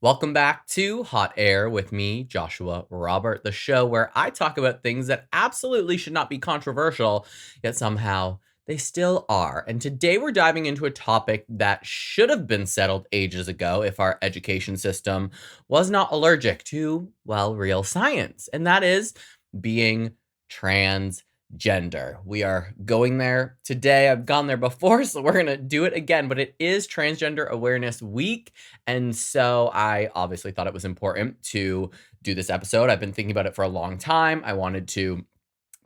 Welcome back to Hot Air with me, Joshua Robert, the show where I talk about things that absolutely should not be controversial, yet somehow they still are. And today we're diving into a topic that should have been settled ages ago if our education system was not allergic to, well, real science. And that is being transgender. We are going there today. I've gone there before, so we're going to do it again, but it is Transgender Awareness Week. And so I obviously thought it was important to do this episode. I've been thinking about it for a long time. I wanted to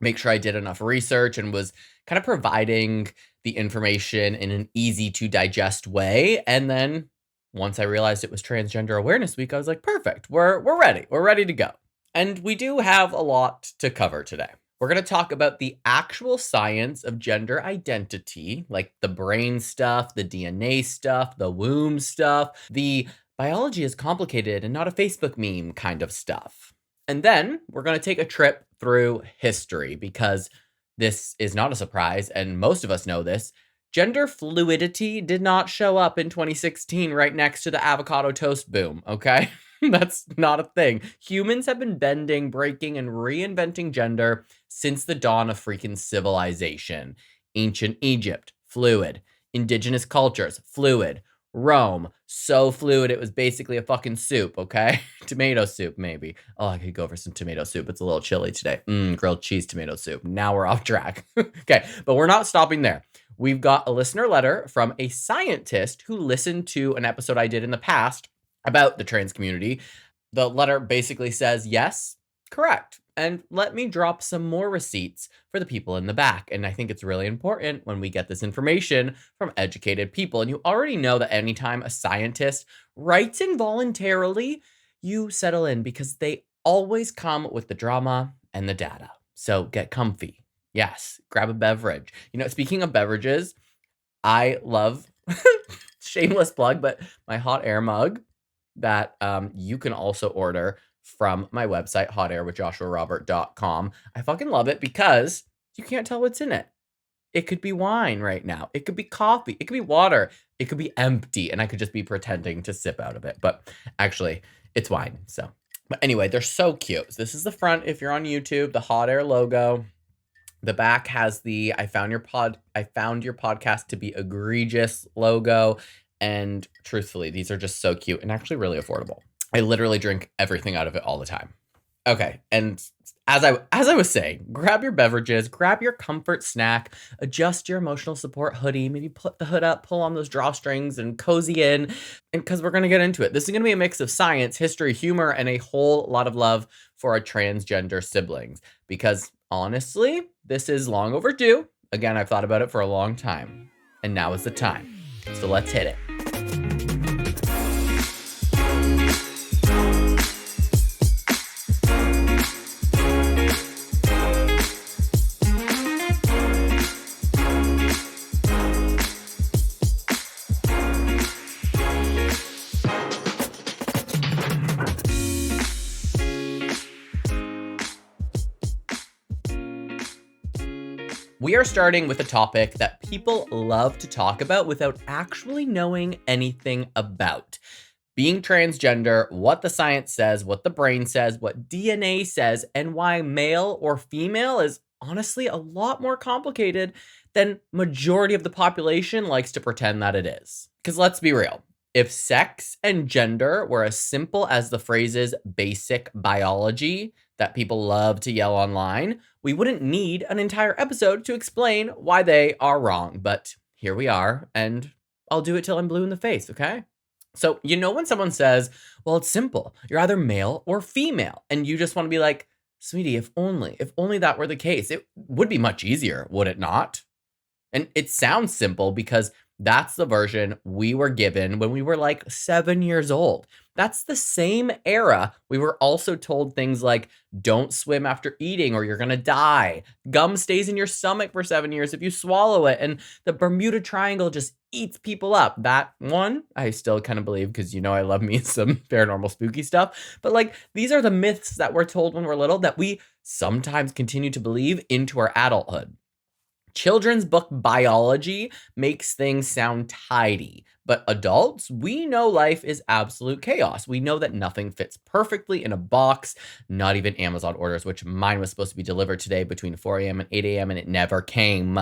make sure I did enough research and was kind of providing the information in an easy to digest way. And then once I realized it was Transgender Awareness Week, I was like, perfect. We're ready. We're ready to go. And we do have a lot to cover today. We're going to talk about the actual science of gender identity, like the brain stuff, the DNA stuff, the womb stuff, the biology is complicated and not a Facebook meme kind of stuff. And then we're going to take a trip through history because this is not a surprise, and most of us know this. Gender fluidity did not show up in 2016 right next to the avocado toast boom, okay? That's not a thing. Humans have been bending, breaking, and reinventing gender since the dawn of freaking civilization. Ancient Egypt, fluid. Indigenous cultures, fluid. Rome, so fluid it was basically a fucking soup, okay? Tomato soup, maybe. Oh, I could go for some tomato soup. It's a little chilly today. Grilled cheese tomato soup. Now we're off track. Okay, but we're not stopping there. We've got a listener letter from a scientist who listened to an episode I did in the past about the trans community. The letter basically says, yes, correct. And let me drop some more receipts for the people in the back. And I think it's really important when we get this information from educated people. And you already know that anytime a scientist writes involuntarily, you settle in because they always come with the drama and the data. So get comfy. Yes, grab a beverage. Speaking of beverages, I love, shameless plug, but my hot air mug that you can also order from my website, hotairwithjoshuarobert.com. I fucking love it because you can't tell what's in it. It could be wine right now. It could be coffee. It could be water. It could be empty. And I could just be pretending to sip out of it. But actually, it's wine. But anyway, they're so cute. So this is the front if you're on YouTube, the Hot Air logo. The back has the I found your podcast to be egregious logo. And truthfully, these are just so cute and actually really affordable. I literally drink everything out of it all the time. Okay, and as I was saying, grab your beverages, grab your comfort snack, adjust your emotional support hoodie, maybe put the hood up, pull on those drawstrings, and cozy in, and because we're going to get into it. This is going to be a mix of science, history, humor, and a whole lot of love for our transgender siblings. Because honestly, this is long overdue. Again, I've thought about it for a long time, and now is the time. So let's hit it. We are starting with a topic that people love to talk about without actually knowing anything about. Being transgender, what the science says, what the brain says, what DNA says, and why male or female is honestly a lot more complicated than majority of the population likes to pretend that it is. Because let's be real. If sex and gender were as simple as the phrases basic biology that people love to yell online, we wouldn't need an entire episode to explain why they are wrong. But here we are, and I'll do it till I'm blue in the face, okay? So, when someone says, well, it's simple. You're either male or female. And you just want to be like, sweetie, if only that were the case, it would be much easier, would it not? And it sounds simple because that's the version we were given when we were like 7 years old. That's the same era we were also told things like, don't swim after eating or you're going to die. Gum stays in your stomach for 7 years if you swallow it. And the Bermuda Triangle just eats people up. That one, I still kind of believe because I love me some paranormal spooky stuff. But these are the myths that we're told when we're little that we sometimes continue to believe into our adulthood. Children's book biology makes things sound tidy, but adults, we know life is absolute chaos. We know that nothing fits perfectly in a box, not even Amazon orders, which mine was supposed to be delivered today between 4 a.m. and 8 a.m. and it never came.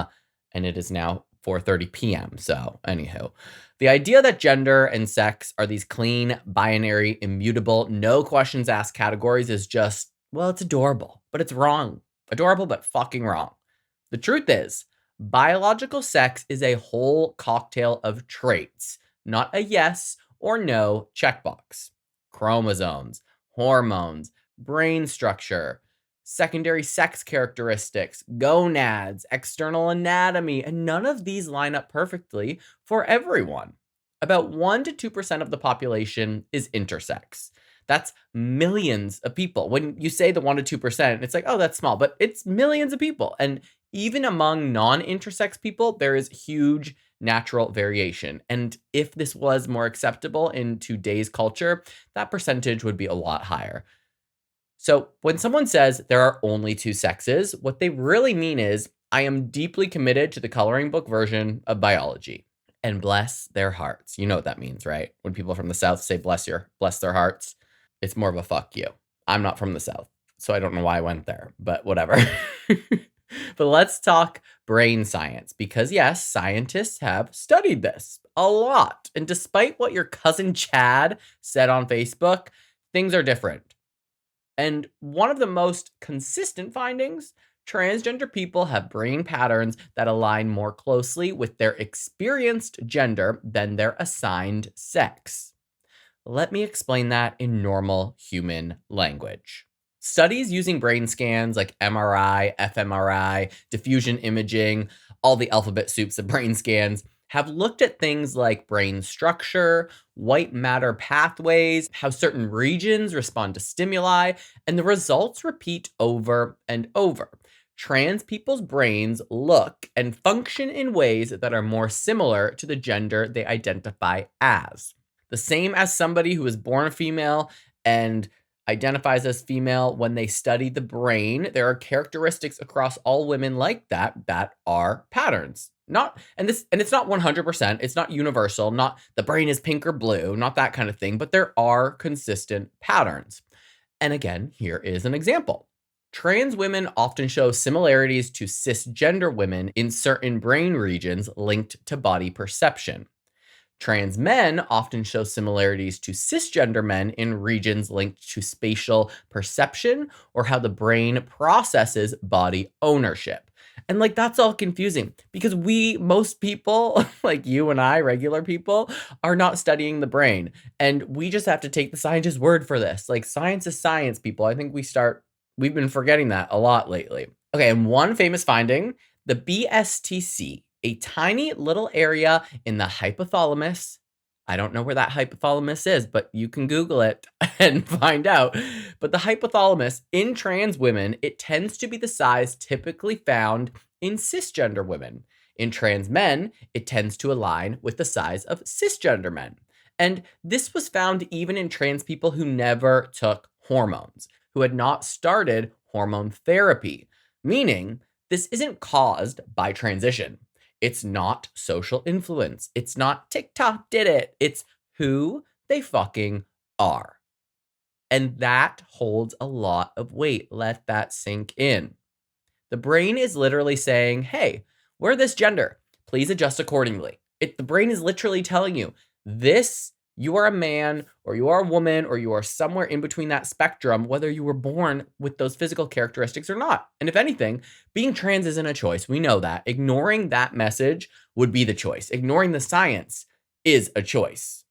And it is now 4:30 p.m. So, anywho, the idea that gender and sex are these clean, binary, immutable, no questions asked categories is just, well, it's adorable, but it's wrong. Adorable, but fucking wrong. The truth is, biological sex is a whole cocktail of traits, not a yes or no checkbox. Chromosomes, hormones, brain structure, secondary sex characteristics, gonads, external anatomy, and none of these line up perfectly for everyone. About 1 to 2% of the population is intersex. That's millions of people. When you say the 1 to 2%, it's like, oh, that's small, but it's millions of people. And even among non intersex people, there is huge natural variation. And if this was more acceptable in today's culture, that percentage would be a lot higher. So when someone says there are only two sexes, what they really mean is, I am deeply committed to the coloring book version of biology. And bless their hearts. You know what that means, right? When people from the South say bless their hearts, it's more of a fuck you. I'm not from the South, so I don't know why I went there, but whatever. But let's talk brain science because, yes, scientists have studied this a lot. And despite what your cousin Chad said on Facebook, things are different. And one of the most consistent findings, transgender people have brain patterns that align more closely with their experienced gender than their assigned sex. Let me explain that in normal human language. Studies using brain scans like MRI, fMRI, diffusion imaging, all the alphabet soups of brain scans have looked at things like brain structure, white matter pathways, how certain regions respond to stimuli, and the results repeat over and over. Trans people's brains look and function in ways that are more similar to the gender they identify as. The same as somebody who is born female and identifies as female. When they study the brain, there are characteristics across all women like that are patterns. And it's not 100%, it's not universal, not the brain is pink or blue, not that kind of thing, but there are consistent patterns. And again, here is an example. Trans women often show similarities to cisgender women in certain brain regions linked to body perception. Trans men often show similarities to cisgender men in regions linked to spatial perception or how the brain processes body ownership. And like that's all confusing because most people, like you and I, regular people, are not studying the brain. And we just have to take the scientist's word for this. Like science is science, people. I think we've been forgetting that a lot lately. Okay, and one famous finding, the BSTC, a tiny little area in the hypothalamus. I don't know where that hypothalamus is, but you can Google it and find out. But the hypothalamus in trans women, it tends to be the size typically found in cisgender women. In trans men, it tends to align with the size of cisgender men. And this was found even in trans people who never took hormones, who had not started hormone therapy, meaning this isn't caused by transition. It's not social influence. It's not TikTok did it. It's who they fucking are. And that holds a lot of weight. Let that sink in. The brain is literally saying, hey, we're this gender. Please adjust accordingly. The brain is literally telling you, you are a man or you are a woman or you are somewhere in between that spectrum, whether you were born with those physical characteristics or not. And if anything, being trans isn't a choice. We know that. Ignoring that message would be the choice. Ignoring the science is a choice.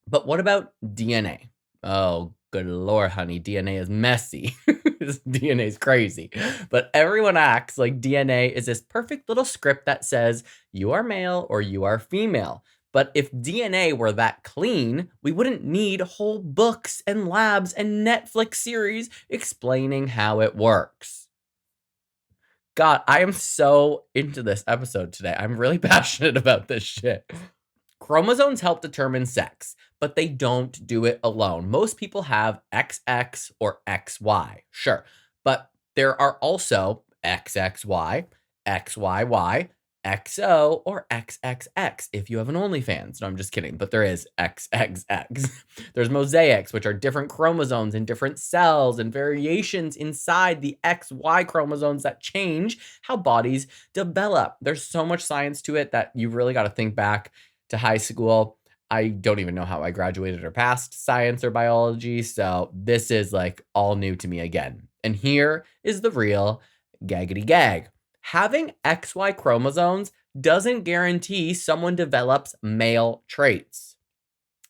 But what about DNA? Oh, good Lord, honey. DNA is messy. DNA is crazy. But everyone acts like DNA is this perfect little script that says you are male or you are female. But if DNA were that clean, we wouldn't need whole books and labs and Netflix series explaining how it works. God, I am so into this episode today. I'm really passionate about this shit. Chromosomes help determine sex, but they don't do it alone. Most people have XX or XY, sure, but there are also XXY, XYY, XO, or XXX if you have an OnlyFans. No, I'm just kidding, but there is XXX. There's mosaics, which are different chromosomes in different cells and variations inside the XY chromosomes that change how bodies develop. There's so much science to it that you really got to think back to high school. I don't even know how I graduated or passed science or biology, so this is like all new to me again. And here is the real gaggity gag. Having XY chromosomes doesn't guarantee someone develops male traits.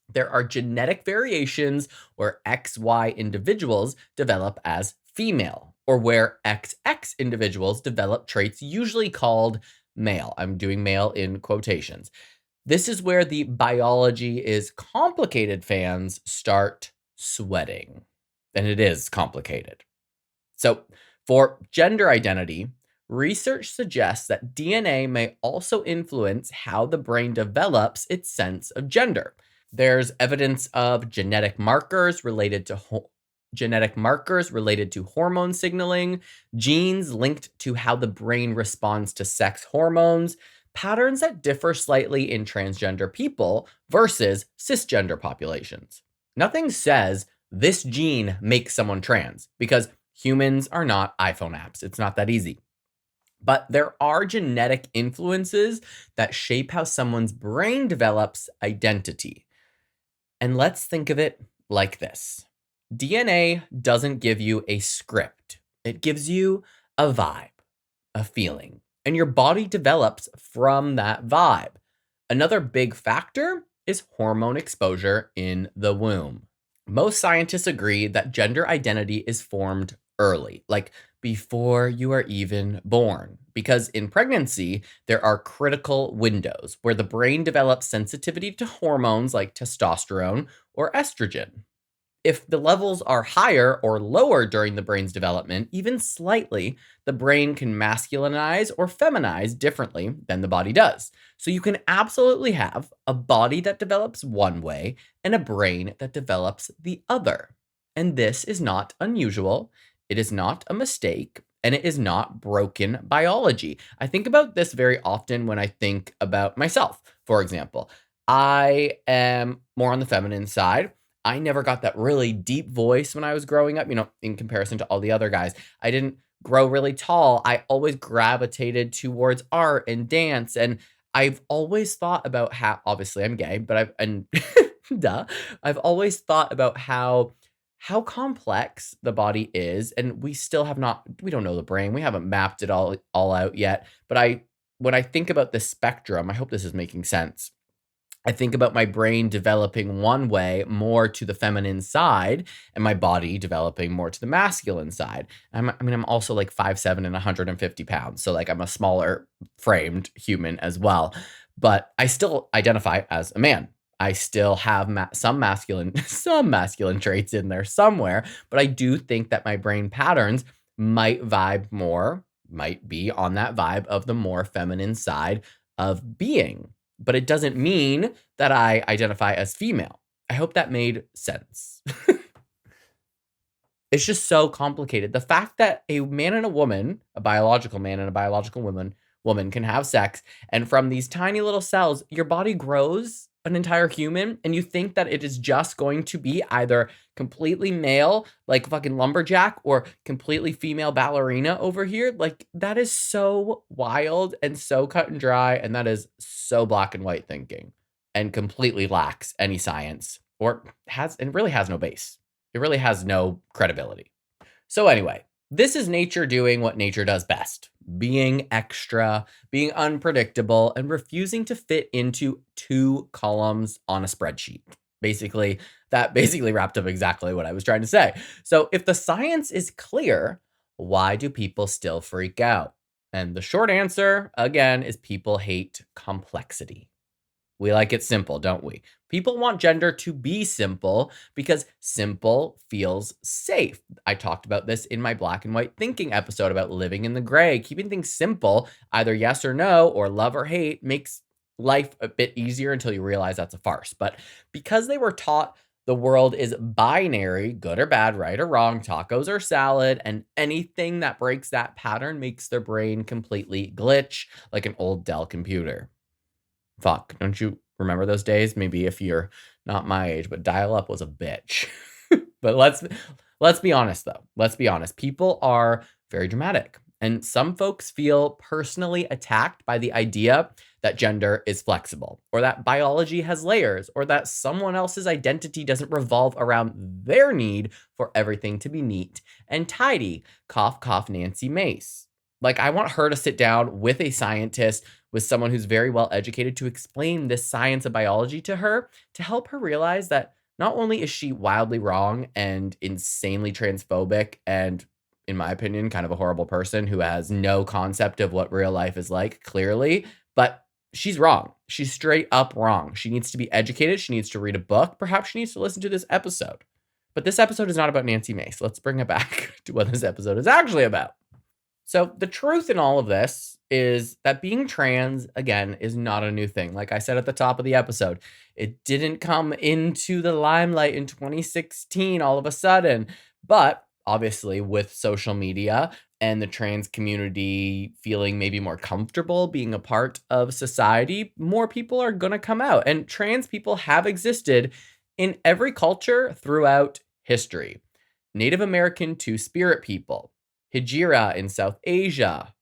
There are genetic variations where XY individuals develop as female, or where XX individuals develop traits usually called male. I'm doing male in quotations. This is where the biology is complicated fans start sweating. And it is complicated. So, for gender identity, research suggests that DNA may also influence how the brain develops its sense of gender. There's evidence of genetic markers related to hormone signaling, genes linked to how the brain responds to sex hormones, patterns that differ slightly in transgender people versus cisgender populations. Nothing says this gene makes someone trans because humans are not iPhone apps. It's not that easy. But there are genetic influences that shape how someone's brain develops identity. And let's think of it like this. DNA doesn't give you a script. It gives you a vibe, a feeling, and your body develops from that vibe. Another big factor is hormone exposure in the womb. Most scientists agree that gender identity is formed early, like before you are even born, because in pregnancy, there are critical windows where the brain develops sensitivity to hormones like testosterone or estrogen. If the levels are higher or lower during the brain's development, even slightly, the brain can masculinize or feminize differently than the body does. So you can absolutely have a body that develops one way and a brain that develops the other. And this is not unusual. It is not a mistake. And it is not broken biology. I think about this very often when I think about myself. For example, I am more on the feminine side. I never got that really deep voice when I was growing up, in comparison to all the other guys. I didn't grow really tall. I always gravitated towards art and dance. And I've always thought about how, obviously I'm gay, but duh, I've always thought about how complex the body is. And we don't know the brain. We haven't mapped it all out yet. But when I think about the spectrum, I hope this is making sense. I think about my brain developing one way more to the feminine side and my body developing more to the masculine side. I'm also like 5'7" and 150 pounds. So like I'm a smaller framed human as well, but I still identify as a man. I still have some masculine traits in there somewhere, but I do think that my brain patterns might be on that vibe of the more feminine side of being. But it doesn't mean that I identify as female. I hope that made sense. It's just so complicated. The fact that a man and a woman, a biological man and a biological woman can have sex, and from these tiny little cells, your body grows an entire human, and you think that it is just going to be either completely male, like fucking lumberjack, or completely female ballerina over here. Like, that is so wild and so cut and dry, and that is so black and white thinking, and completely lacks any science, and really has no base. It really has no credibility. So anyway, this is nature doing what nature does best. Being extra, being unpredictable, and refusing to fit into 2 columns on a spreadsheet. That basically wrapped up exactly what I was trying to say. So if the science is clear, why do people still freak out? And the short answer, again, is people hate complexity. We like it simple, don't we? People want gender to be simple because simple feels safe. I talked about this in my black and white thinking episode about living in the gray. Keeping things simple, either yes or no, or love or hate, makes life a bit easier until you realize that's a farce. But because they were taught The world is binary, good or bad, right or wrong, tacos or salad, and anything that breaks that pattern makes their brain completely glitch like an old Dell computer. Fuck, don't you remember those days? Maybe if you're not my age, but dial-up was a bitch. But let's be honest though. Let's be honest. People are very dramatic, and some folks feel personally attacked by the idea that gender is flexible, or that biology has layers, or that someone else's identity doesn't revolve around their need for everything to be neat and tidy. Cough, cough, Nancy Mace. Like, I want her to sit down with a scientist, with someone who's very well educated, to explain this science of biology to her, to help her realize that not only is she wildly wrong and insanely transphobic and, in my opinion, kind of a horrible person who has no concept of what real life is like, clearly, but she's wrong. She's straight up wrong. She needs to be educated. She needs to read a book. Perhaps she needs to listen to this episode. But this episode is not about Nancy Mace. Let's bring it back to what this episode is actually about. So the truth in all of this is that being trans, again, is not a new thing. Like I said at the top of the episode, it didn't come into the limelight in 2016 all of a sudden. But obviously, with social media and the trans community feeling maybe more comfortable being a part of society, more people are going to come out. And trans people have existed in every culture throughout history. Native American Two-Spirit people, Hijira in South Asia,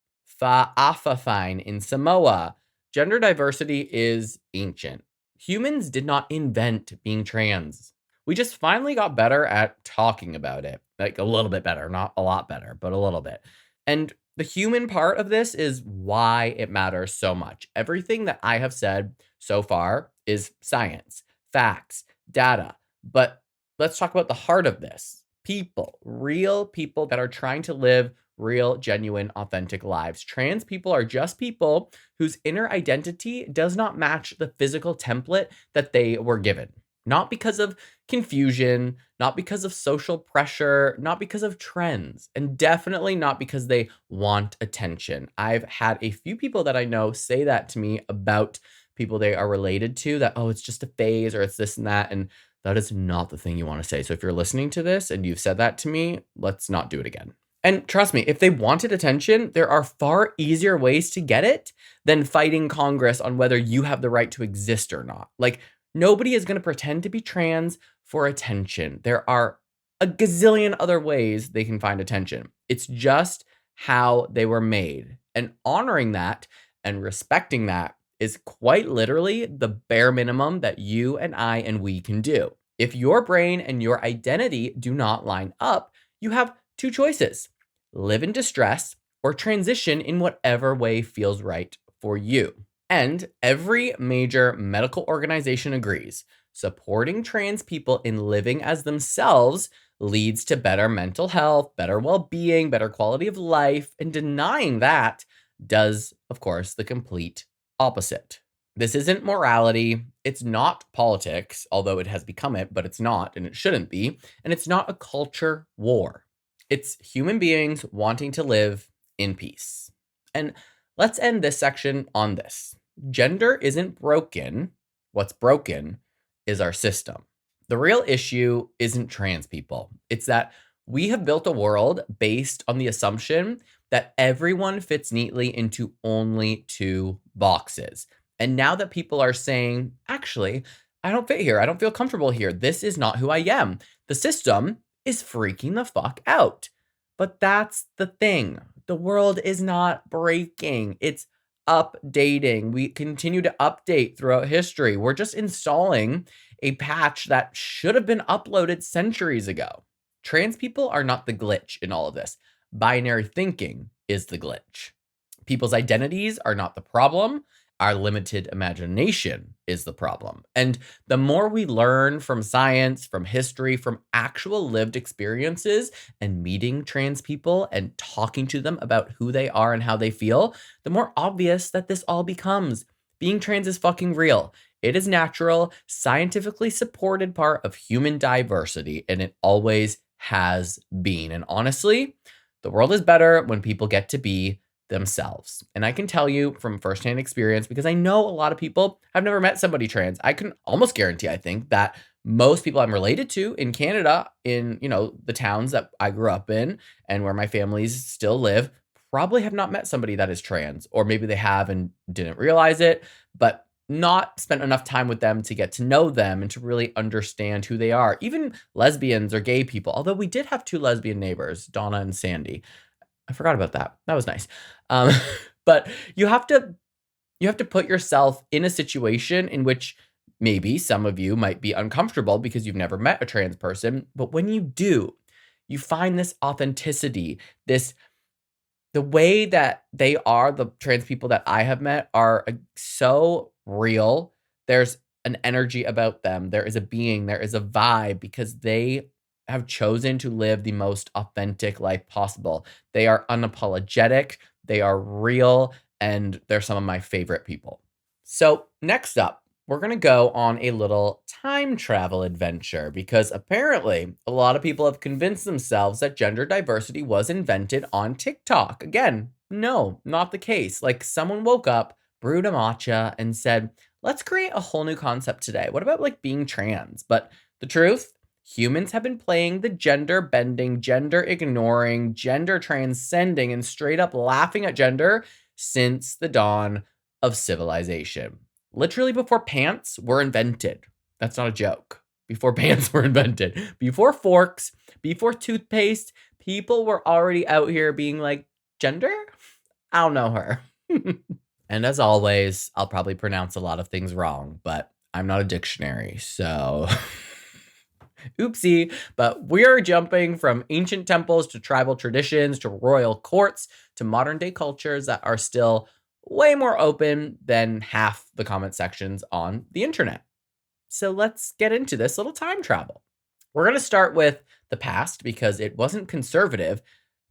Fa'afafine in Samoa. Gender diversity is ancient. Humans did not invent being trans. We just finally got better at talking about it. Like a little bit better, not a lot better, but a little bit. And the human part of this is why it matters so much. Everything that I have said so far is science, facts, data. But let's talk about the heart of this. People, real people that are trying to live real, genuine, authentic lives. Trans people are just people whose inner identity does not match the physical template that they were given. Not because of confusion, not because of social pressure, not because of trends, and definitely not because they want attention. I've had a few people that I know say that to me about people they are related to, that, oh, it's just a phase or it's this and that. And that is not the thing you want to say. So if you're listening to this and you've said that to me, let's not do it again. And trust me, if they wanted attention, there are far easier ways to get it than fighting Congress on whether you have the right to exist or not. Like, nobody is going to pretend to be trans for attention. There are a gazillion other ways they can find attention. It's just how they were made. And honoring that and respecting that is quite literally the bare minimum that you and I and we can do. If your brain and your identity do not line up, you have two choices: live in distress or transition in whatever way feels right for you. And every major medical organization agrees supporting trans people in living as themselves leads to better mental health, better well-being, better quality of life, and denying that does, of course, the complete opposite. This isn't morality. It's not politics, although it has become it, but it's not, and it shouldn't be. And it's not a culture war. It's human beings wanting to live in peace. And let's end this section on this. Gender isn't broken. What's broken is our system. The real issue isn't trans people. It's that we have built a world based on the assumption that everyone fits neatly into only two boxes. And now that people are saying, actually, I don't fit here, I don't feel comfortable here, this is not who I am, the system is freaking the fuck out. But that's the thing. The world is not breaking. It's updating. We continue to update throughout history. We're just installing a patch that should have been uploaded centuries ago. Trans people are not the glitch in all of this. Binary thinking is the glitch. People's identities are not the problem. Our limited imagination is the problem. And the more we learn from science, from history, from actual lived experiences, and meeting trans people and talking to them about who they are and how they feel, the more obvious that this all becomes. Being trans is fucking real. It is natural, scientifically supported part of human diversity, and it always has been. And honestly, the world is better when people get to be themselves. And I can tell you from firsthand experience, because I know a lot of people have never met somebody trans. I can almost guarantee, I think, that Most people I'm related to in Canada, in, the towns that I grew up in and where my families still live, probably have not met somebody that is trans, or maybe they have and didn't realize it, but not spent enough time with them to get to know them and to really understand who they are. Even lesbians or gay people, although we did have two lesbian neighbors, Donna and Sandy. I forgot about that. That was nice. Um, but you have to put yourself in a situation in which maybe some of you might be uncomfortable because you've never met a trans person, but when you do, you find this authenticity, this the way that they are, the trans people that I have met are so real. There's an energy about them. There is a being, there is a vibe because they have chosen to live the most authentic life possible. They are unapologetic, they are real, and they're some of my favorite people. So, next up, we're going to go on a little time travel adventure because apparently a lot of people have convinced themselves that gender diversity was invented on TikTok. Again, no, not the case. Like someone woke up, brewed a matcha, and said, let's create a whole new concept today. What about like being trans? But the truth, humans have been playing the gender bending, gender ignoring, gender transcending, and straight up laughing at gender since the dawn of civilization. Literally before pants were invented. That's not a joke. Before pants were invented, before forks, before toothpaste, people were already out here being like, gender? I don't know her. And as always, I'll probably pronounce a lot of things wrong, but I'm not a dictionary, so oopsie. But we're jumping from ancient temples to tribal traditions to royal courts to modern day cultures that are still way more open than half the comment sections on the internet. So let's get into this little time travel. We're going to start with the past because it wasn't conservative.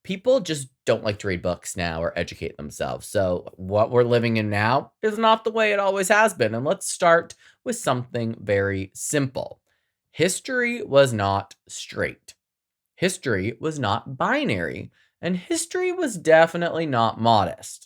People just don't like to read books now or educate themselves. So what we're living in now is not the way it always has been. And let's start with something very simple. History was not straight. History was not binary. And history was definitely not modest.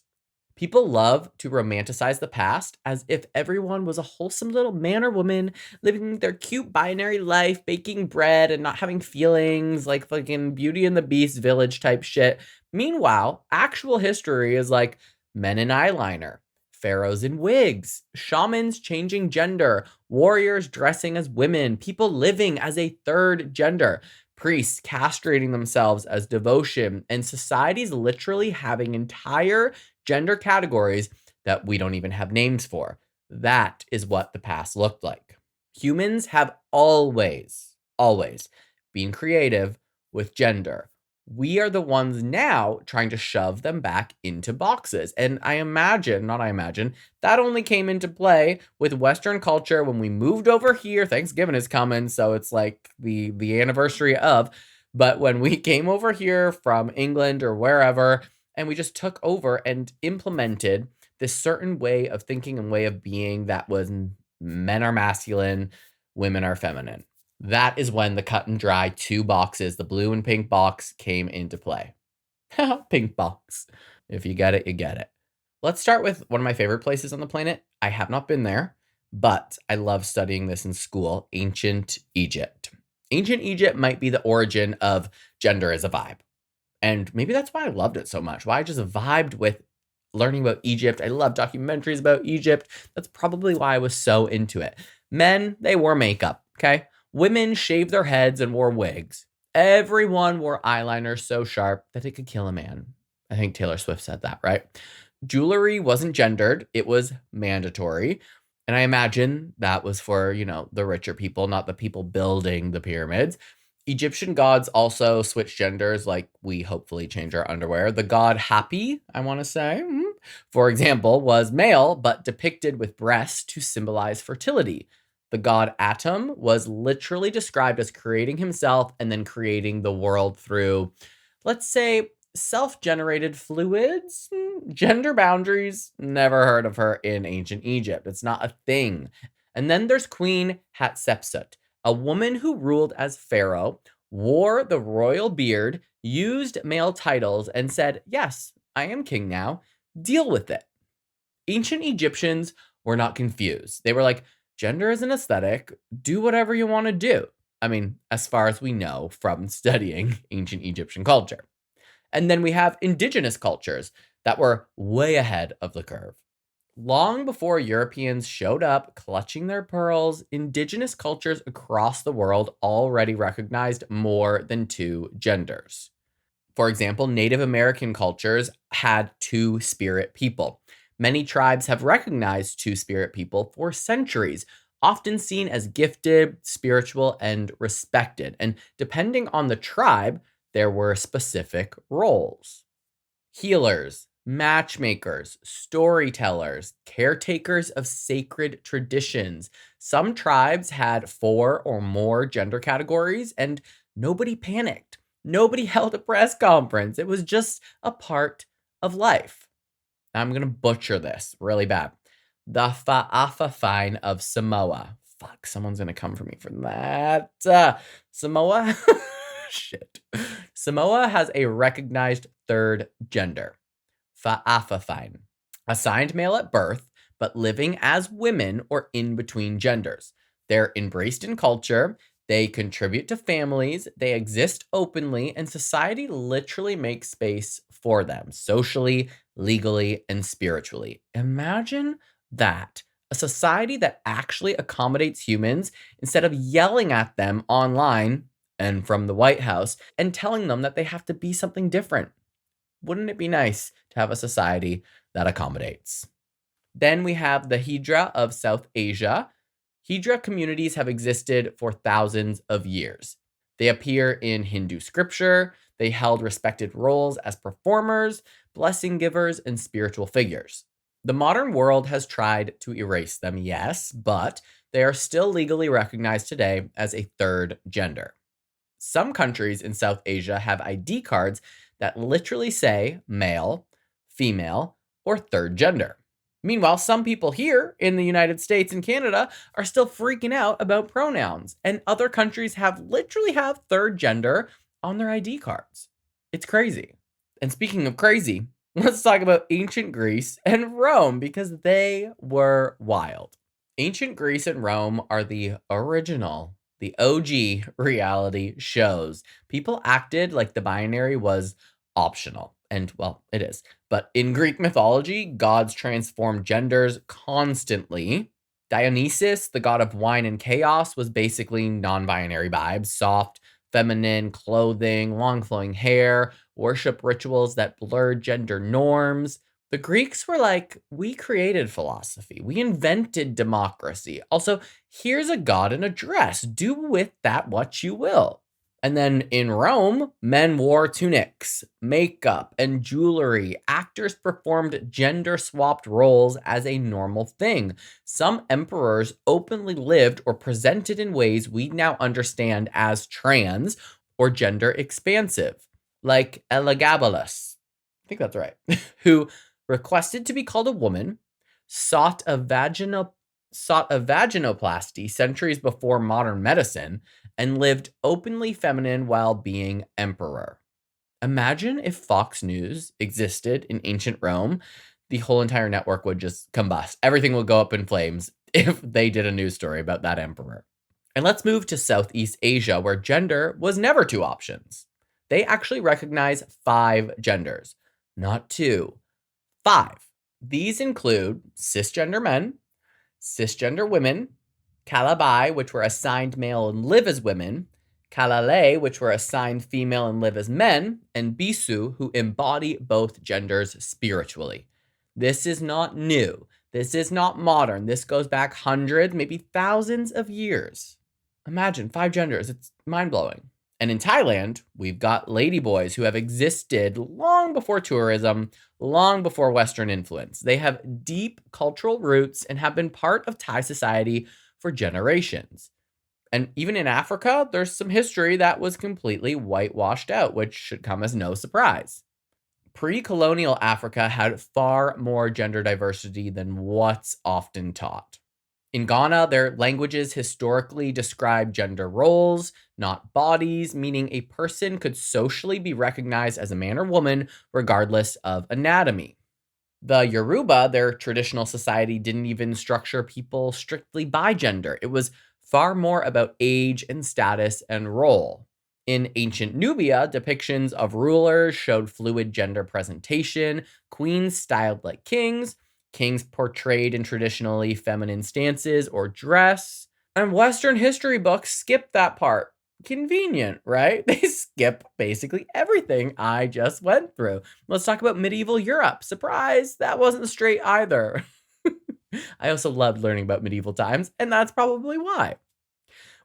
People love to romanticize the past as if everyone was a wholesome little man or woman living their cute binary life, baking bread and not having feelings like fucking Beauty and the Beast village type shit. Meanwhile, actual history is like men in eyeliner, pharaohs in wigs, shamans changing gender, warriors dressing as women, people living as a third gender, priests castrating themselves as devotion, and societies literally having entire gender categories that we don't even have names for. That is what the past looked like. Humans have always been creative with gender. We are the ones now trying to shove them back into boxes. And that only came into play with Western culture when we moved over here. Thanksgiving is coming, so it's like the anniversary of. But when we came over here from England or wherever, and we just took over and implemented this certain way of thinking and way of being that was men are masculine, women are feminine. That is when the cut and dry two boxes, the blue and pink box, came into play. Pink box. If you get it, you get it. Let's start with one of my favorite places on the planet. I have not been there, but I love studying this in school, ancient Egypt. Ancient Egypt might be the origin of gender as a vibe. And maybe that's why I loved it so much, why I just vibed with learning about Egypt. I love documentaries about Egypt. That's probably why I was so into it. Men, they wore makeup, okay? Women shaved their heads and wore wigs. Everyone wore eyeliner so sharp that it could kill a man. I think Taylor Swift said that, right? Jewelry wasn't gendered, it was mandatory. And I imagine that was for, the richer people, not the people building the pyramids. Egyptian gods also switch genders, like we hopefully change our underwear. The god Hapi, I want to say, for example, was male, but depicted with breasts to symbolize fertility. The god Atum was literally described as creating himself and then creating the world through, let's say, self-generated fluids. Gender boundaries, never heard of her in ancient Egypt. It's not a thing. And then there's Queen Hatshepsut, a woman who ruled as pharaoh, wore the royal beard, used male titles, and said, yes, I am king now. Deal with it. Ancient Egyptians were not confused. They were like, Gender is an aesthetic. Do whatever you want to do. I mean, as far as we know from studying ancient Egyptian culture. And then we have indigenous cultures that were way ahead of the curve. Long before Europeans showed up clutching their pearls, indigenous cultures across the world already recognized more than two genders. For example, Native American cultures had two spirit people. Many tribes have recognized two spirit people for centuries, often seen as gifted, spiritual, and respected. And depending on the tribe, there were specific roles: healers, matchmakers, storytellers, caretakers of sacred traditions. Some tribes had four or more gender categories, and nobody panicked. Nobody held a press conference. It was just a part of life. I'm going to butcher this really bad. The Fa'afafine of Samoa. Fuck, someone's going to come for me for that. Samoa? Shit. Samoa has a recognized third gender, Fa'afafine, assigned male at birth, but living as women or in between genders. They're embraced in culture, they contribute to families, they exist openly, and society literally makes space for them socially, legally, and spiritually. Imagine that. A society that actually accommodates humans instead of yelling at them online and from the White House and telling them that they have to be something different. Wouldn't it be nice to have a society that accommodates? Then we have the Hijra of South Asia. Hijra communities have existed for thousands of years. They appear in Hindu scripture. They held respected roles as performers, blessing givers, and spiritual figures. The modern world has tried to erase them, yes, but they are still legally recognized today as a third gender. Some countries in South Asia have ID cards that literally say male, female, or third gender. Meanwhile, some people here in the United States and Canada are still freaking out about pronouns, and other countries literally have third gender on their ID cards. It's crazy. And speaking of crazy, let's talk about ancient Greece and Rome because they were wild. Ancient Greece and Rome are the original, the OG reality shows. People acted like the binary was optional. And well, it is. But in Greek mythology, gods transformed genders constantly. Dionysus, the god of wine and chaos, was basically non binary vibes: soft, feminine clothing, long flowing hair, worship rituals that blurred gender norms. The Greeks were like, we created philosophy, we invented democracy. Also, here's a god in a dress. Do with that what you will. And then in Rome, men wore tunics, makeup, and jewelry. Actors performed gender swapped roles as a normal thing. Some emperors openly lived or presented in ways we now understand as trans or gender expansive, like Elagabalus, I think that's right, who requested to be called a woman, sought a vaginoplasty centuries before modern medicine, and lived openly feminine while being emperor. Imagine if Fox News existed in ancient Rome. The whole entire network would just combust. Everything would go up in flames if they did a news story about that emperor. And let's move to Southeast Asia, where gender was never two options. They actually recognize 5 genders, not 2, 5. These include cisgender men, cisgender women, Calabai, which were assigned male and live as women, Kalale, which were assigned female and live as men, and Bisu, who embody both genders spiritually. This is not new. This is not modern. This goes back hundreds, maybe thousands of years. Imagine 5 genders. It's mind-blowing. And in Thailand, we've got ladyboys who have existed long before tourism, long before Western influence. They have deep cultural roots and have been part of Thai society for generations. And even in Africa, there's some history that was completely whitewashed out, which should come as no surprise. Pre-colonial Africa had far more gender diversity than what's often taught. In Ghana, their languages historically describe gender roles, not bodies, meaning a person could socially be recognized as a man or woman regardless of anatomy. The Yoruba, their traditional society, didn't even structure people strictly by gender. It was far more about age and status and role. In ancient Nubia, depictions of rulers showed fluid gender presentation, queens styled like kings, kings portrayed in traditionally feminine stances or dress. And Western history books skip that part. Convenient, right? They skip basically everything I just went through. Let's talk about medieval Europe. Surprise, that wasn't straight either. I also loved learning about medieval times, and that's probably why.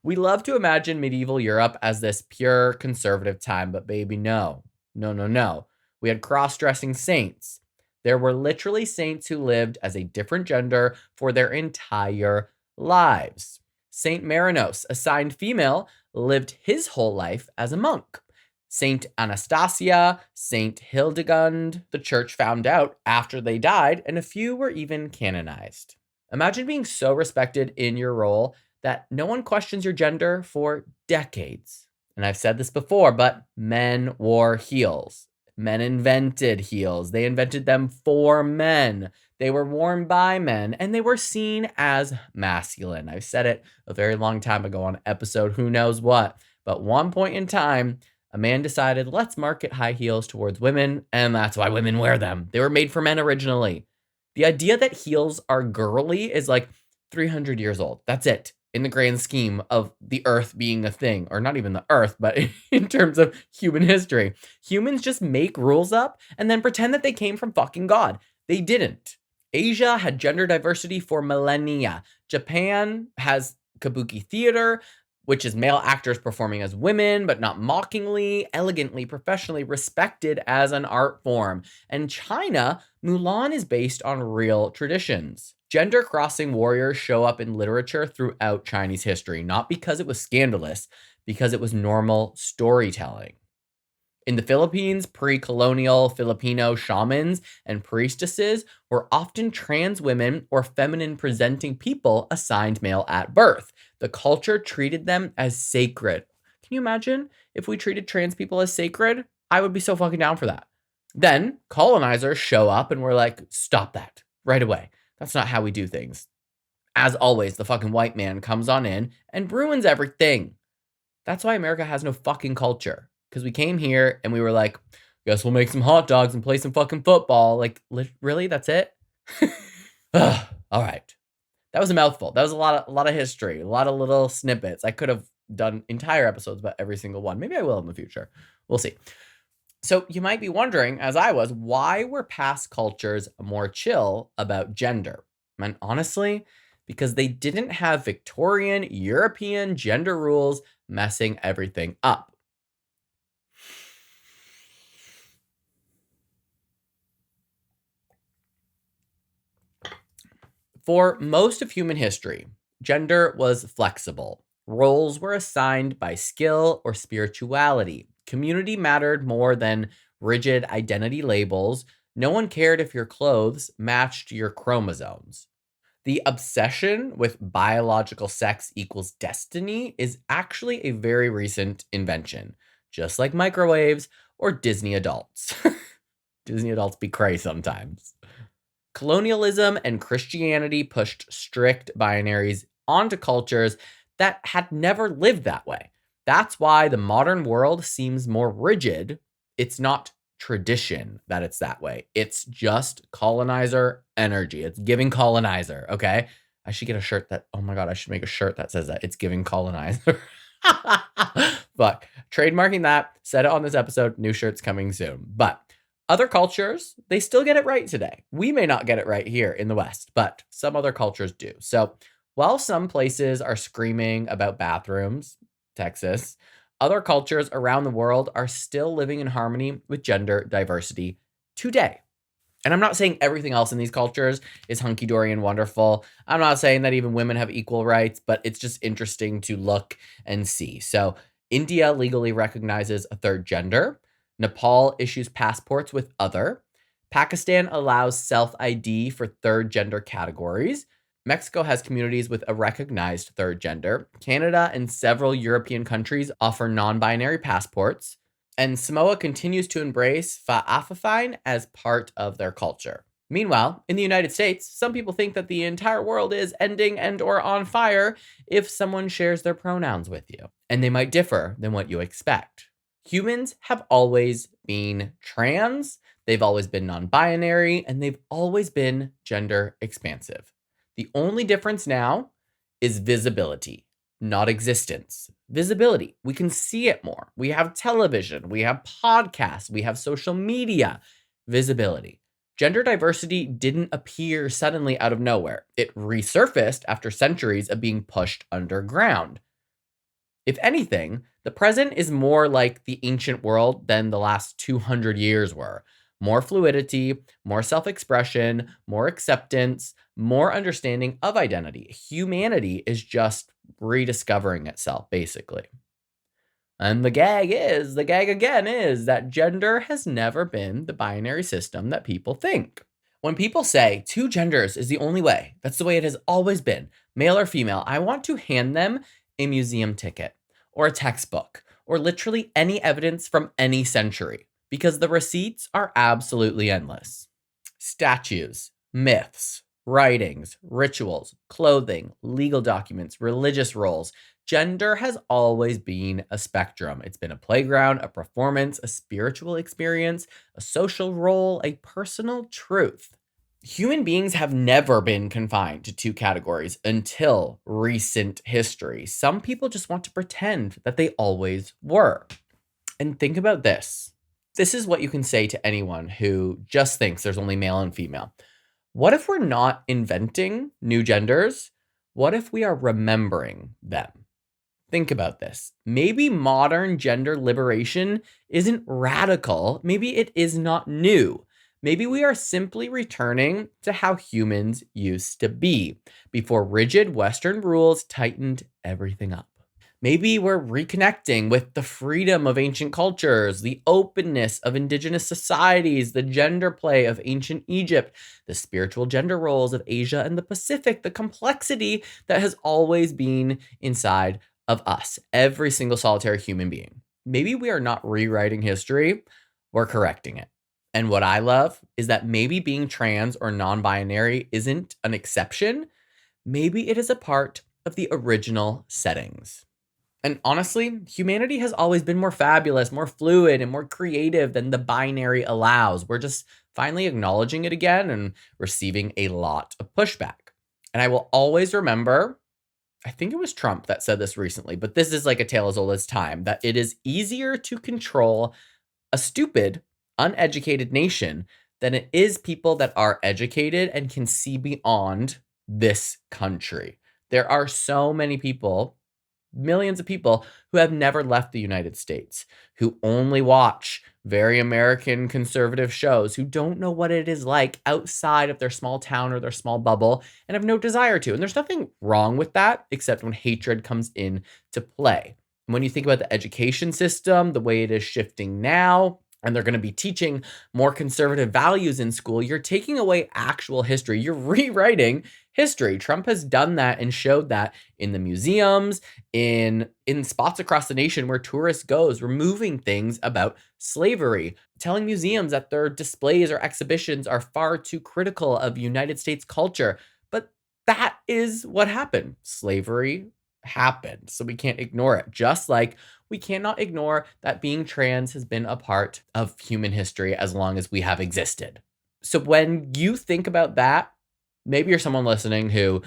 We love to imagine medieval Europe as this pure conservative time, but baby, no. No, no, no. We had cross dressing saints. There were literally saints who lived as a different gender for their entire lives. Saint Marinos, assigned female, lived his whole life as a monk. Saint Anastasia, Saint Hildegund, the church found out after they died, and a few were even canonized. Imagine being so respected in your role that no one questions your gender for decades. And I've said this before, but men wore heels. Men invented heels. They invented them for men. They were worn by men and they were seen as masculine. I've said it a very long time ago on episode who knows what. But one point in time, a man decided, let's market high heels towards women, and that's why women wear them. They were made for men originally. The idea that heels are girly is like 300 years old. That's it in the grand scheme of the earth being a thing, or not even the earth, but in terms of human history. Humans just make rules up and then pretend that they came from fucking God. They didn't. Asia had gender diversity for millennia. Japan has kabuki theater, which is male actors performing as women, but not mockingly, elegantly, professionally respected as an art form. And China, Mulan is based on real traditions. Gender crossing warriors show up in literature throughout Chinese history, not because it was scandalous, because it was normal storytelling. In the Philippines, pre-colonial Filipino shamans and priestesses were often trans women or feminine presenting people assigned male at birth. The culture treated them as sacred. Can you imagine if we treated trans people as sacred? I would be so fucking down for that. Then colonizers show up and we're like, stop that right away. That's not how we do things. As always, the fucking white man comes on in and ruins everything. That's why America has no fucking culture. Because we came here and we were like, guess we'll make some hot dogs and play some fucking football. Like, really? That's it? All right. That was a mouthful. That was a lot of history, a lot of little snippets. I could have done entire episodes about every single one. Maybe I will in the future. We'll see. So you might be wondering, as I was, why were past cultures more chill about gender? And honestly, because they didn't have Victorian, European gender rules messing everything up. For most of human history, gender was flexible. Roles were assigned by skill or spirituality. Community mattered more than rigid identity labels. No one cared if your clothes matched your chromosomes. The obsession with biological sex equals destiny is actually a very recent invention, just like microwaves or Disney adults. Disney adults be cray sometimes. Colonialism and Christianity pushed strict binaries onto cultures that had never lived that way. That's why the modern world seems more rigid. It's not tradition that it's that way. It's just colonizer energy. It's giving colonizer, okay? I should get a shirt that, oh my God, I should make a shirt that says that. It's giving colonizer. But trademarking that, said it on this episode, new shirts coming soon. But other cultures, they still get it right today. We may not get it right here in the West, but some other cultures do. So while some places are screaming about bathrooms, Texas, other cultures around the world are still living in harmony with gender diversity today. And I'm not saying everything else in these cultures is hunky-dory and wonderful. I'm not saying that even women have equal rights, but it's just interesting to look and see. So India legally recognizes a third gender. Nepal issues passports with other. Pakistan allows self-ID for third gender categories. Mexico has communities with a recognized third gender. Canada and several European countries offer non-binary passports. And Samoa continues to embrace Fa'afafine as part of their culture. Meanwhile, in the United States, some people think that the entire world is ending and or on fire if someone shares their pronouns with you, and they might differ than what you expect. Humans have always been trans, they've always been non-binary, and they've always been gender expansive. The only difference now is visibility, not existence. Visibility, we can see it more. We have television, we have podcasts, we have social media. Visibility. Gender diversity didn't appear suddenly out of nowhere. It resurfaced after centuries of being pushed underground. If anything, the present is more like the ancient world than the last 200 years were. More fluidity, more self expression, more acceptance, more understanding of identity. Humanity is just rediscovering itself, basically. And the gag again is that gender has never been the binary system that people think. When people say two genders is the only way, that's the way it has always been, male or female, I want to hand them a museum ticket or a textbook or literally any evidence from any century because the receipts are absolutely endless. Statues, myths, writings, rituals, clothing, legal documents, religious roles. Gender has always been a spectrum. It's been a playground, a performance, a spiritual experience, a social role, a personal truth. Human beings have never been confined to two categories until recent history. Some people just want to pretend that they always were. And think about this. This is what you can say to anyone who just thinks there's only male and female. What if we're not inventing new genders? What if we are remembering them? Think about this. Maybe modern gender liberation isn't radical. Maybe it is not new. Maybe we are simply returning to how humans used to be before rigid Western rules tightened everything up. Maybe we're reconnecting with the freedom of ancient cultures, the openness of indigenous societies, the gender play of ancient Egypt, the spiritual gender roles of Asia and the Pacific, the complexity that has always been inside of us, every single solitary human being. Maybe we are not rewriting history, we're correcting it. And what I love is that maybe being trans or non binary isn't an exception. Maybe it is a part of the original settings. And honestly, humanity has always been more fabulous, more fluid, and more creative than the binary allows. We're just finally acknowledging it again and receiving a lot of pushback. And I will always remember, I think it was Trump that said this recently, but this is like a tale as old as time, that it is easier to control a stupid, uneducated nation than it is people that are educated and can see beyond this country. There are so many people, millions of people who have never left the United States, who only watch very American conservative shows, who don't know what it is like outside of their small town or their small bubble and have no desire to. And there's nothing wrong with that, except when hatred comes in to play. And when you think about the education system, the way it is shifting now, and they're going to be teaching more conservative values in school, you're taking away actual history. You're rewriting history. Trump has done that and showed that in the museums, in spots across the nation where tourists goes, removing things about slavery, telling museums that their displays or exhibitions are far too critical of United States culture. But that is what happened. Slavery happened, so we can't ignore it. Just like we cannot ignore that being trans has been a part of human history as long as we have existed. So when you think about that, maybe you're someone listening who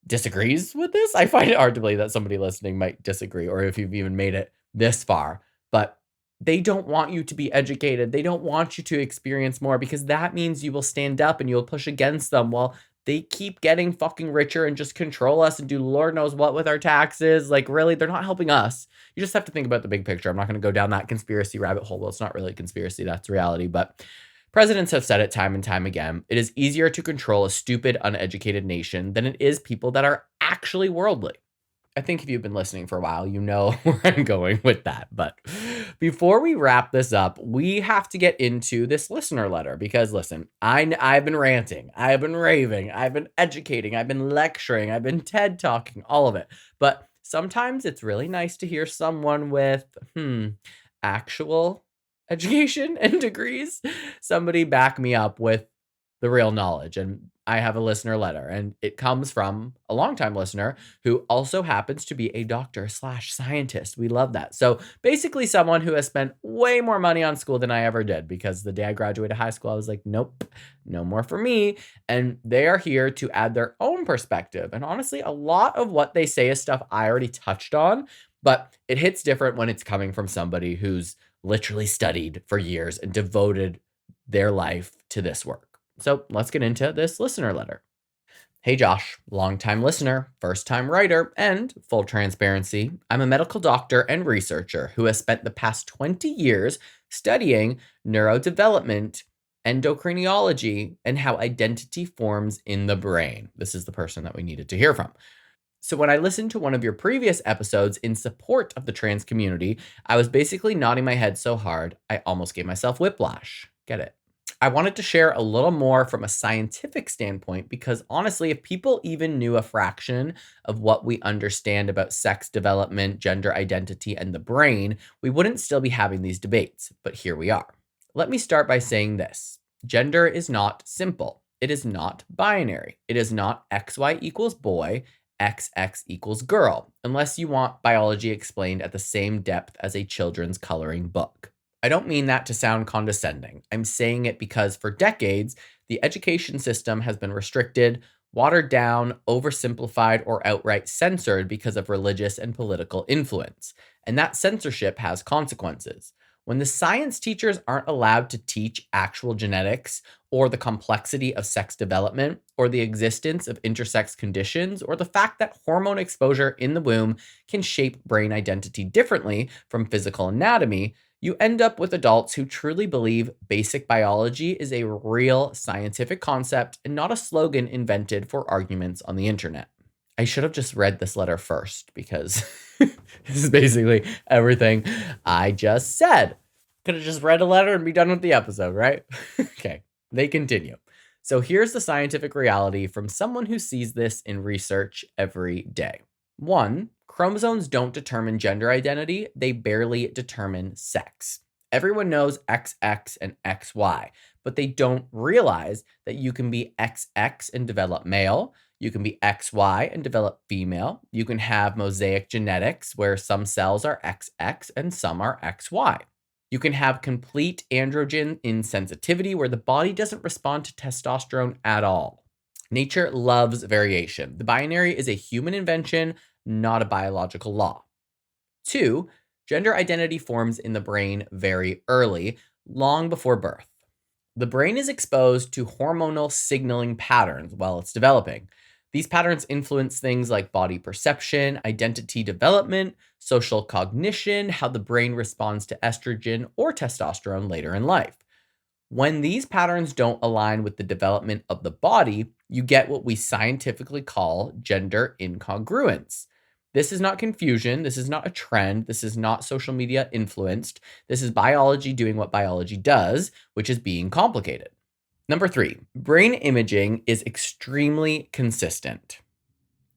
disagrees with this. I find it hard to believe that somebody listening might disagree, or if you've even made it this far. But they don't want you to be educated. They don't want you to experience more because that means you will stand up and you'll push against them. Well, they keep getting fucking richer and just control us and do Lord knows what with our taxes. Like, really, they're not helping us. You just have to think about the big picture. I'm not going to go down that conspiracy rabbit hole. Well, it's not really a conspiracy. That's reality. But presidents have said it time and time again. It is easier to control a stupid, uneducated nation than it is people that are actually worldly. I think if you've been listening for a while, you know where I'm going with that. But before we wrap this up, we have to get into this listener letter because listen, I've been ranting, I've been raving, I've been educating, I've been lecturing, I've been TED talking, all of it. But sometimes it's really nice to hear someone with actual education and degrees, somebody back me up with the real knowledge. And I have a listener letter, and it comes from a longtime listener who also happens to be a doctor slash scientist. We love that. So basically, someone who has spent way more money on school than I ever did, because the day I graduated high school, I was like, nope, no more for me. And they are here to add their own perspective. And honestly, a lot of what they say is stuff I already touched on, but it hits different when it's coming from somebody who's literally studied for years and devoted their life to this work. So let's get into this listener letter. Hey Josh, longtime listener, first time writer, and full transparency, I'm a medical doctor and researcher who has spent the past 20 years studying neurodevelopment, endocrinology, and how identity forms in the brain. This is the person that we needed to hear from. So, when I listened to one of your previous episodes in support of the trans community, I was basically nodding my head so hard, I almost gave myself whiplash. Get it? I wanted to share a little more from a scientific standpoint because honestly, if people even knew a fraction of what we understand about sex development, gender identity, and the brain, we wouldn't still be having these debates. But here we are. Let me start by saying this: gender is not simple. It is not binary. It is not XY equals boy, XX equals girl, unless you want biology explained at the same depth as a children's coloring book. I don't mean that to sound condescending. I'm saying it because for decades, the education system has been restricted, watered down, oversimplified, or outright censored because of religious and political influence. And that censorship has consequences. When the science teachers aren't allowed to teach actual genetics, or the complexity of sex development, or the existence of intersex conditions, or the fact that hormone exposure in the womb can shape brain identity differently from physical anatomy, you end up with adults who truly believe basic biology is a real scientific concept and not a slogan invented for arguments on the internet. I should have just read this letter first because this is basically everything I just said. Could have just read a letter and be done with the episode, right? Okay, they continue. So here's the scientific reality from someone who sees this in research every day. One, chromosomes don't determine gender identity, they barely determine sex. Everyone knows XX and XY, but they don't realize that you can be XX and develop male, you can be XY and develop female, you can have mosaic genetics where some cells are XX and some are XY. You can have complete androgen insensitivity where the body doesn't respond to testosterone at all. Nature loves variation. The binary is a human invention, not a biological law. Two, gender identity forms in the brain very early, long before birth. The brain is exposed to hormonal signaling patterns while it's developing. These patterns influence things like body perception, identity development, social cognition, how the brain responds to estrogen or testosterone later in life. When these patterns don't align with the development of the body, you get what we scientifically call gender incongruence. This is not confusion. This is not a trend. This is not social media influenced. This is biology doing what biology does, which is being complicated. Number three, brain imaging is extremely consistent.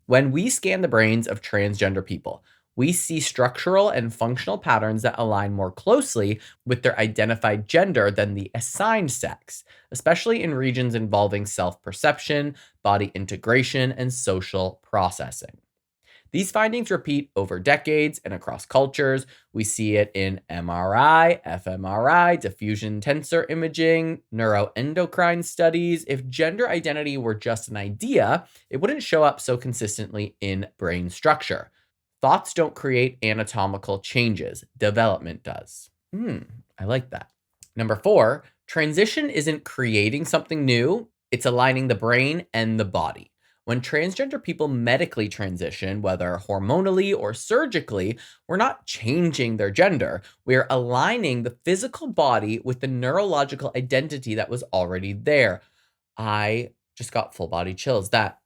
When we scan the brains of transgender people, we see structural and functional patterns that align more closely with their identified gender than the assigned sex, especially in regions involving self perception, body integration, and social processing. These findings repeat over decades and across cultures. We see it in MRI, fMRI, diffusion tensor imaging, neuroendocrine studies. If gender identity were just an idea, it wouldn't show up so consistently in brain structure. Thoughts don't create anatomical changes, development does. I like that. Number four, transition isn't creating something new, it's aligning the brain and the body. When transgender people medically transition, whether hormonally or surgically, we're not changing their gender. We're aligning the physical body with the neurological identity that was already there. I just got full body chills. That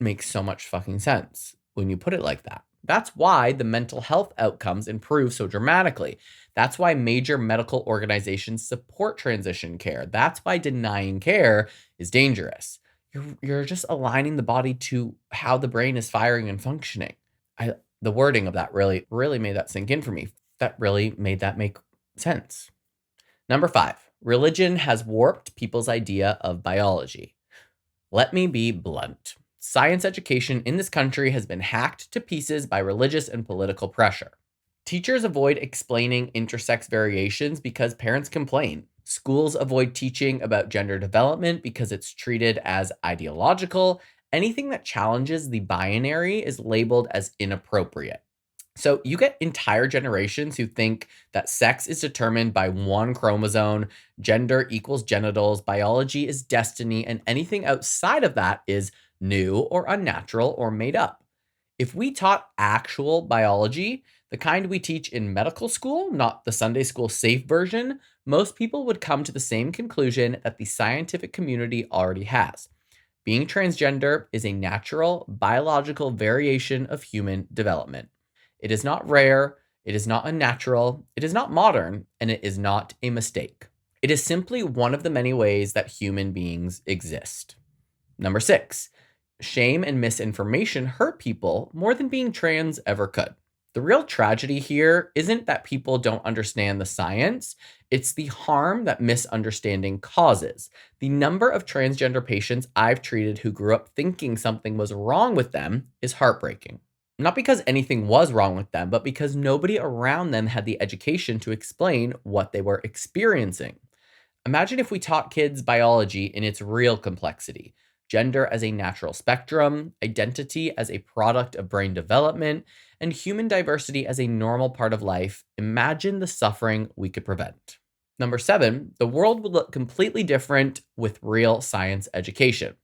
makes so much fucking sense when you put it like that. That's why the mental health outcomes improve so dramatically. That's why major medical organizations support transition care. That's why denying care is dangerous. You're just aligning the body to how the brain is firing and functioning. The wording of that really made that sink in for me. That really made that make sense. Number five, Religion has warped people's idea of biology. Let me be blunt. Science education in this country has been hacked to pieces by religious and political pressure. Teachers avoid explaining intersex variations because parents complain. Schools avoid teaching about gender development because it's treated as ideological. Anything that challenges the binary is labeled as inappropriate. So you get entire generations who think that sex is determined by one chromosome, gender equals genitals, biology is destiny, and anything outside of that is new or unnatural or made up. If we taught actual biology, the kind we teach in medical school, not the Sunday school safe version, most people would come to the same conclusion that the scientific community already has. Being transgender is a natural, biological variation of human development. It is not rare, it is not unnatural, it is not modern, and it is not a mistake. It is simply one of the many ways that human beings exist. Number 6, shame and misinformation hurt people more than being trans ever could. The real tragedy here isn't that people don't understand the science, it's the harm that misunderstanding causes. The number of transgender patients I've treated who grew up thinking something was wrong with them is heartbreaking. Not because anything was wrong with them, but because nobody around them had the education to explain what they were experiencing. Imagine if we taught kids biology in its real complexity: gender as a natural spectrum, identity as a product of brain development, and human diversity as a normal part of life. Imagine the suffering we could prevent. Number 7, the world would look completely different with real science education.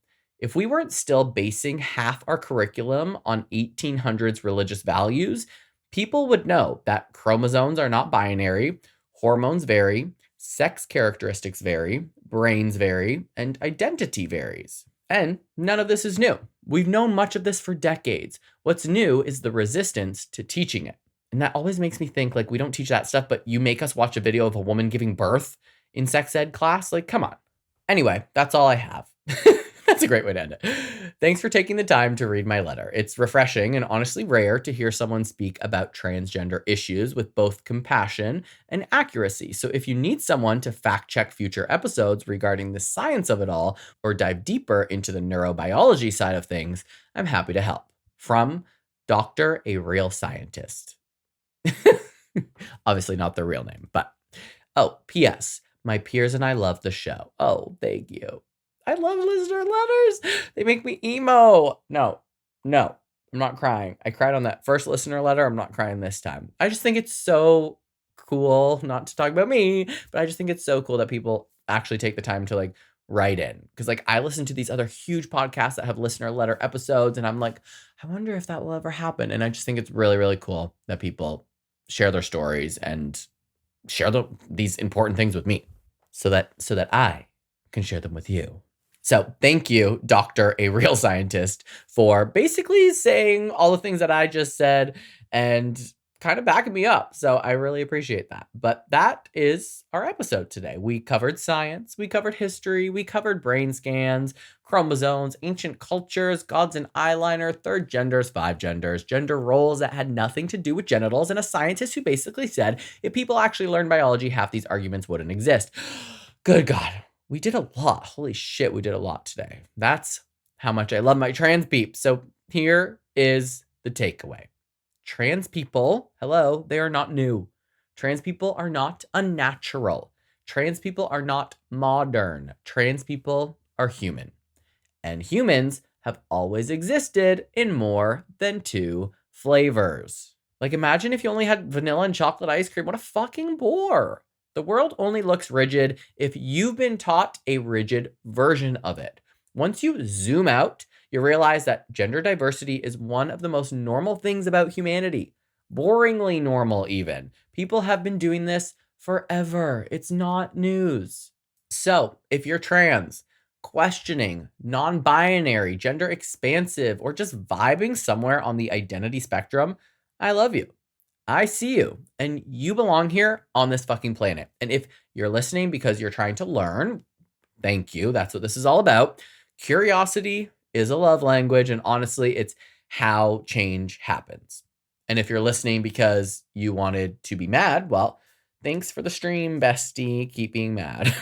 If we weren't still basing half our curriculum on 1800s religious values, people would know that chromosomes are not binary, hormones vary, sex characteristics vary, brains vary, and identity varies. And none of this is new. We've known much of this for decades. What's new is the resistance to teaching it. And that always makes me think, like, we don't teach that stuff, but you make us watch a video of a woman giving birth in sex ed class? Like, come on. Anyway, that's all I have. That's a great way to end it. Thanks for taking the time to read my letter. It's refreshing and honestly rare to hear someone speak about transgender issues with both compassion and accuracy. So if you need someone to fact check future episodes regarding the science of it all or dive deeper into the neurobiology side of things, I'm happy to help. From Dr. A Real Scientist. Obviously not their real name, but P.S. My peers and I love the show. Oh, thank you. I love listener letters. They make me emo. No, I'm not crying. I cried on that first listener letter. I'm not crying this time. I just think it's so cool, not to talk about me, but I just think it's so cool that people actually take the time to like write in. Because like I listen to these other huge podcasts that have listener letter episodes, and I'm like, I wonder if that will ever happen. And I just think it's really, really cool that people share their stories and share these important things with me so that I can share them with you. So thank you, Dr. A Real Scientist, for basically saying all the things that I just said and kind of backing me up. So I really appreciate that. But that is our episode today. We covered science, we covered history, we covered brain scans, chromosomes, ancient cultures, gods and eyeliner, third genders, 5 genders, gender roles that had nothing to do with genitals, and a scientist who basically said if people actually learned biology, half these arguments wouldn't exist. Good God. We did a lot. Holy shit, we did a lot today. That's how much I love my trans peeps. So here is the takeaway. Trans people, hello, they are not new. Trans people are not unnatural. Trans people are not modern. Trans people are human. And humans have always existed in more than 2 flavors. Like imagine if you only had vanilla and chocolate ice cream. What a fucking bore. The world only looks rigid if you've been taught a rigid version of it. Once you zoom out, you realize that gender diversity is one of the most normal things about humanity. Boringly normal, even. People have been doing this forever. It's not news. So, if you're trans, questioning, non-binary, gender expansive, or just vibing somewhere on the identity spectrum, I love you. I see you, and you belong here on this fucking planet. And if you're listening because you're trying to learn, thank you. That's what this is all about. Curiosity is a love language, and honestly, it's how change happens. And if you're listening because you wanted to be mad, well, Thanks for the stream, bestie. Keep being mad.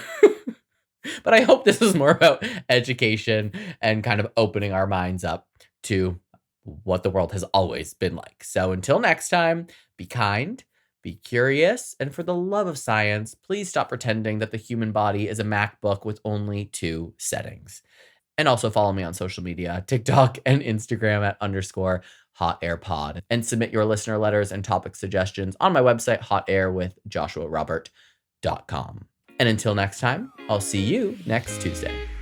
But I hope this is more about education and kind of opening our minds up to what the world has always been like. So until next time, be kind, be curious, and for the love of science, please stop pretending that the human body is a MacBook with only two settings. And also follow me on social media, TikTok and Instagram at underscore hot air pod. And submit your listener letters and topic suggestions on my website, hotairwithjoshuarobert.com. And until next time, I'll see you next Tuesday.